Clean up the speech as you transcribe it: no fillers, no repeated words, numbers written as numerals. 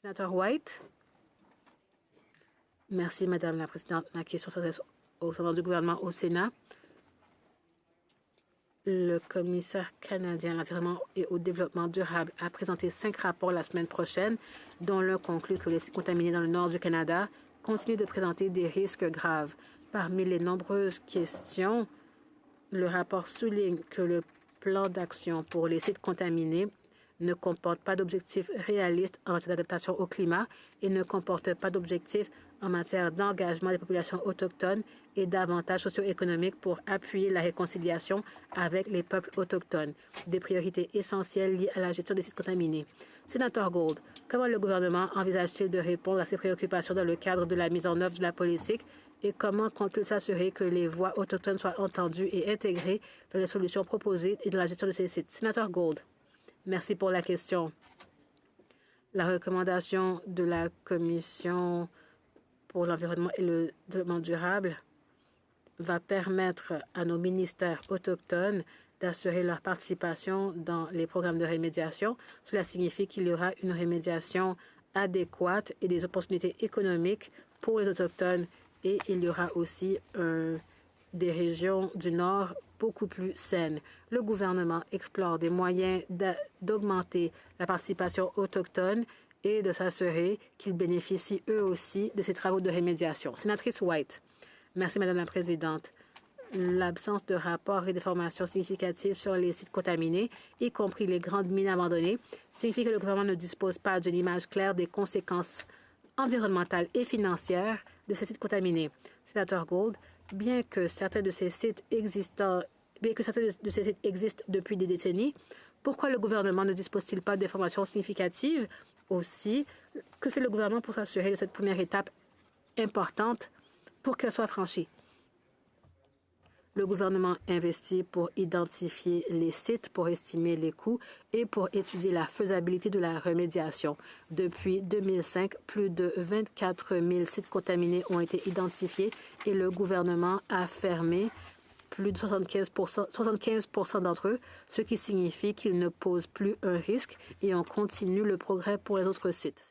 Sénateur White. Merci, Madame la Présidente. Ma question s'adresse au président du gouvernement au Sénat. Le commissaire canadien à l'environnement et au développement durable a présenté 5 rapports la semaine prochaine, dont l'un conclut que les sites contaminés dans le nord du Canada continuent de présenter des risques graves. Parmi les nombreuses questions, le rapport souligne que le plan d'action pour les sites contaminés ne comporte pas d'objectifs réalistes en matière d'adaptation au climat et ne comporte pas d'objectifs en matière d'engagement des populations autochtones et d'avantages socio-économiques pour appuyer la réconciliation avec les peuples autochtones, des priorités essentielles liées à la gestion des sites contaminés. Sénateur Gould, comment le gouvernement envisage-t-il de répondre à ces préoccupations dans le cadre de la mise en œuvre de la politique et comment compte-t-il s'assurer que les voix autochtones soient entendues et intégrées dans les solutions proposées et dans la gestion de ces sites? Sénateur Gould. Merci pour la question. La recommandation de la Commission pour l'environnement et le développement durable va permettre à nos ministères autochtones d'assurer leur participation dans les programmes de rémédiation. Cela signifie qu'il y aura une rémédiation adéquate et des opportunités économiques pour les Autochtones et il y aura aussi des régions du Nord beaucoup plus saines. Le gouvernement explore des moyens d'augmenter la participation autochtone et de s'assurer qu'ils bénéficient eux aussi de ces travaux de rémédiation. Sénatrice White. Merci, Madame la Présidente. L'absence de rapports et d'informations significatives sur les sites contaminés, y compris les grandes mines abandonnées, signifie que le gouvernement ne dispose pas d'une image claire des conséquences environnementales et financières de ces sites contaminés. Sénateur Gould, bien que certains de ces sites existent depuis des décennies, pourquoi le gouvernement ne dispose-t-il pas d'informations significatives? Aussi, que fait le gouvernement pour s'assurer de cette première étape importante pour qu'elle soit franchie? Le gouvernement investit pour identifier les sites, pour estimer les coûts et pour étudier la faisabilité de la remédiation. Depuis 2005, plus de 24 000 sites contaminés ont été identifiés et le gouvernement a fermé plus de 75% d'entre eux, ce qui signifie qu'ils ne posent plus un risque et on continue le progrès pour les autres sites.